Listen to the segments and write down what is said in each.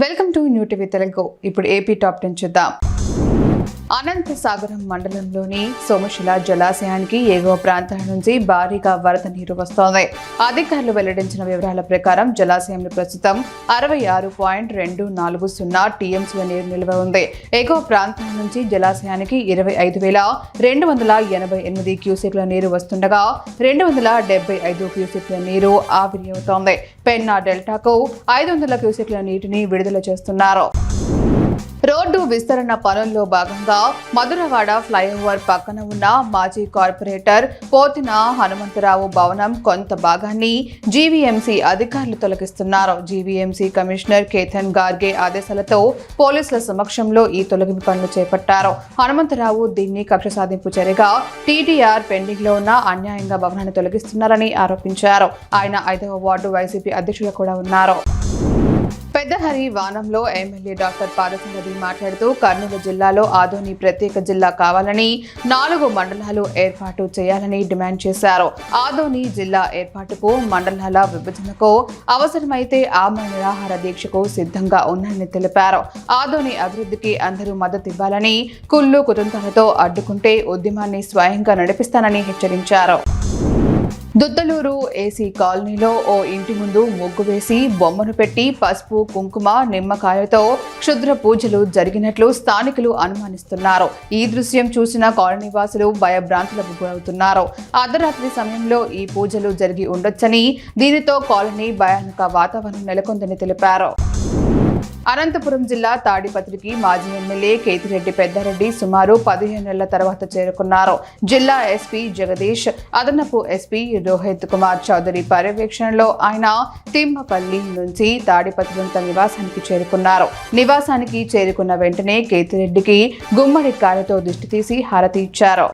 Welcome to new TV Telugu. ఇప్పుడు AP top 10 చూద్దాం. అనంతసాగరం మండలంలోని సోమశిల జలాశయానికి ఎగువ ప్రాంతాల నుంచి భారీగా వరద నీరు వస్తోంది. అధికారులు వెల్లడించిన వివరాల ప్రకారం జలాశయంలో ప్రస్తుతం 66.240 టీఎంసీల నీరు నిల్వ ఉంది. ఎగువ ప్రాంతాల నుంచి జలాశయానికి 25,288 క్యూసెక్ల నీరు వస్తుండగా 275 క్యూసెక్ల నీరు ఆవిరి అవుతోంది. పెన్నా డెల్టాకు 500 క్యూసెక్ల నీటిని విడుదల చేస్తున్నారు. రోడ్డు విస్తరణ పనుల్లో భాగంగా మధురవాడ ఫ్లైఓవర్ పక్కన ఉన్న మాజీ కార్పొరేటర్ పోతిన హనుమంతరావు భవనం కొంత భాగాన్ని జీవీఎంసీ అధికారులు తొలగిస్తున్నారు. జీవీఎంసీ కమిషనర్ కేతన్ గార్గే ఆదేశాలతో పోలీసుల సమక్షంలో ఈ తొలగింపు పనులు చేపట్టారు. హనుమంతరావు దీన్ని కక్ష సాధింపు చర్యగా టీటీఆర్ పెండింగ్ లో ఉన్న అన్యాయంగా భవనాన్ని తొలగిస్తున్నారని ఆరోపించారు. ఆయన 5వ వార్డు వైసీపీ అధ్యక్షులు కూడా ఉన్నారు. పెద్దహరి వానంలో ఎమ్మెల్యే డాక్టర్ పార్థసారథి మాట్లాడుతూ కర్నూలు జిల్లాలో ఆదోని ప్రత్యేక జిల్లా కావాలని 4 మండలాలు ఏర్పాటు చేయాలని డిమాండ్ చేశారు. ఆదోని జిల్లా ఏర్పాటుకు మండలాల విభజనకు అవసరమైతే ఆమరణ నిరాహార దీక్షకు సిద్ధంగా ఉన్నారని తెలిపారు. ఆదోని అభివృద్ధికి అందరూ మద్దతు ఇవ్వాలని, కుళ్ళు కుతంత్రాలతో అడ్డుకుంటే ఉద్యమాన్ని స్వయంగా నడిపిస్తానని హెచ్చరించారు. దుద్దలూరు ఏసీ కాలనీలో ఓ ఇంటి ముందు ముగ్గు వేసి బొమ్మను పెట్టి పసుపు, కుంకుమ, నిమ్మకాయలతో క్షుద్ర పూజలు జరిగినట్లు స్థానికులు అనుమానిస్తున్నారు. ఈ దృశ్యం చూసిన కాలనీ వాసులు భయభ్రాంతులకు గురవుతున్నారు. అర్ధరాత్రి సమయంలో ఈ పూజలు జరిగి ఉండొచ్చని, దీనితో కాలనీ భయానక వాతావరణం నెలకొందని తెలిపారు. అనంతపురం జిల్లా తాడిపత్రికి మాజీ ఎమ్మెల్యే కేతిరెడ్డి పెద్దారెడ్డి సుమారు 15 నెలల తర్వాత చేరుకున్నారు. జిల్లా ఎస్పీ జగదీష్, అదనపు ఎస్పీ రోహిత్ కుమార్ చౌదరి పర్యవేక్షణలో ఆయన తిమ్మపల్లి నుంచి తాడిపత్రి తన నివాసానికి చేరుకున్నారు. నివాసానికి చేరుకున్న వెంటనే కేతిరెడ్డికి గుమ్మడికాయలతో దిష్టి తీసి హారతి ఇచ్చారు.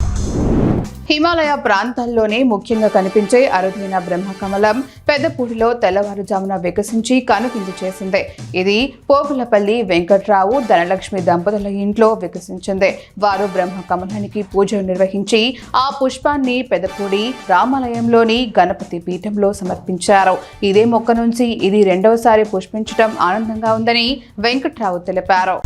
హిమాలయ ప్రాంతాల్లోనే ముఖ్యంగా కనిపించే అరుదైన బ్రహ్మకమలం పెద్దపూడిలో తెల్లవారుజామున వికసించి కనువిందు చేసింది. ఇది పోగులపల్లి వెంకట్రావు, ధనలక్ష్మి దంపతుల ఇంట్లో వికసించింది. వారు బ్రహ్మకమలానికి పూజలు నిర్వహించి ఆ పుష్పాన్ని పెద్దపూడి రామాలయంలోని గణపతి పీఠంలో సమర్పించారు. ఇదే మొక్క నుంచి ఇది 2వసారి పుష్పించడం ఆనందంగా ఉందని వెంకట్రావు తెలిపారు.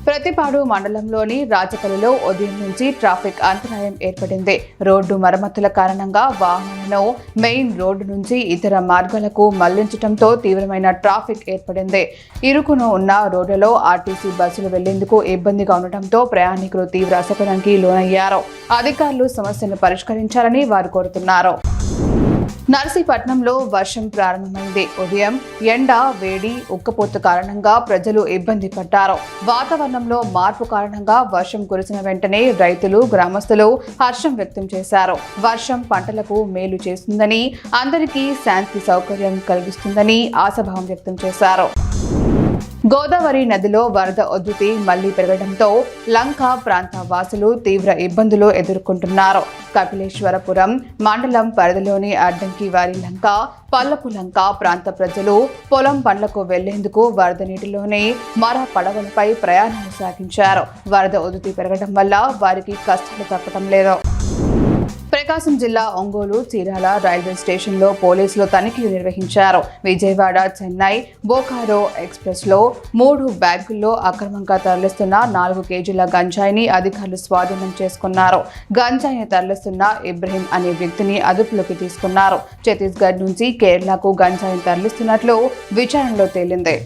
ప్రతిపాడు మండలంలోని రాజపల్లిలో ఉదయం నుంచి ట్రాఫిక్ అంతరాయం ఏర్పడింది. రోడ్డు మరమ్మతుల కారణంగా వాహనాలను మెయిన్ రోడ్డు నుంచి ఇతర మార్గాలకు మళ్లించడంతో తీవ్రమైన ట్రాఫిక్ ఏర్పడింది. ఇరుకును ఉన్న రోడ్లలో ఆర్టీసీ బస్సులు వెళ్లేందుకు ఇబ్బందిగా ఉండటంతో ప్రయాణికులు తీవ్ర అసౌకర్యానికి లోనయ్యారు. అధికారులు సమస్యను పరిష్కరించాలని వారు కోరుతున్నారు. నర్సీపట్నంలో వర్షం ప్రారంభమైంది. ఉదయం ఎండ, వేడి, ఉక్కపోత కారణంగా ప్రజలు ఇబ్బంది పడ్డారు. వాతావరణంలో మార్పు కారణంగా వర్షం కురిసిన వెంటనే రైతులు, గ్రామస్తులు హర్షం వ్యక్తం చేశారు. వర్షం పంటలకు మేలు చేస్తుందని, అందరికీ శాంతి సౌకర్యం కలిగిస్తుందని ఆశాభావం వ్యక్తం చేశారు. గోదావరి నదిలో వరద ఉధృతి మళ్లీ పెరగడంతో లంక ప్రాంత వాసులు తీవ్ర ఇబ్బందులు ఎదుర్కొంటున్నారు. కపిలేశ్వరపురం మండలం పరిధిలోని అడ్డంకి వారి లంక, పల్లపు లంక ప్రాంత ప్రజలు పొలం పనులకు వెళ్లేందుకు వరద నీటిలోనే మర పడవలపై ప్రయాణాలు సాగించారు. వరద ఉధృతి పెరగడం వల్ల వారికి కష్టాలు తప్పటం లేదు. ప్రకాశం జిల్లా ఒంగోలు చీరాల రైల్వే స్టేషన్లో పోలీసులు తనిఖీలు నిర్వహించారు. విజయవాడ చెన్నై బోకారో ఎక్స్ప్రెస్లో 3 బ్యాగుల్లో అక్రమంగా తరలిస్తున్న 4 కేజీల గంజాయిని అధికారులు స్వాధీనం చేసుకున్నారు. గంజాయిని తరలిస్తున్న ఇబ్రహీం అనే వ్యక్తిని అదుపులోకి తీసుకున్నారు. ఛత్తీస్గఢ్ నుంచి కేరళకు గంజాయిని తరలిస్తున్నట్లు విచారణలో తేలింది.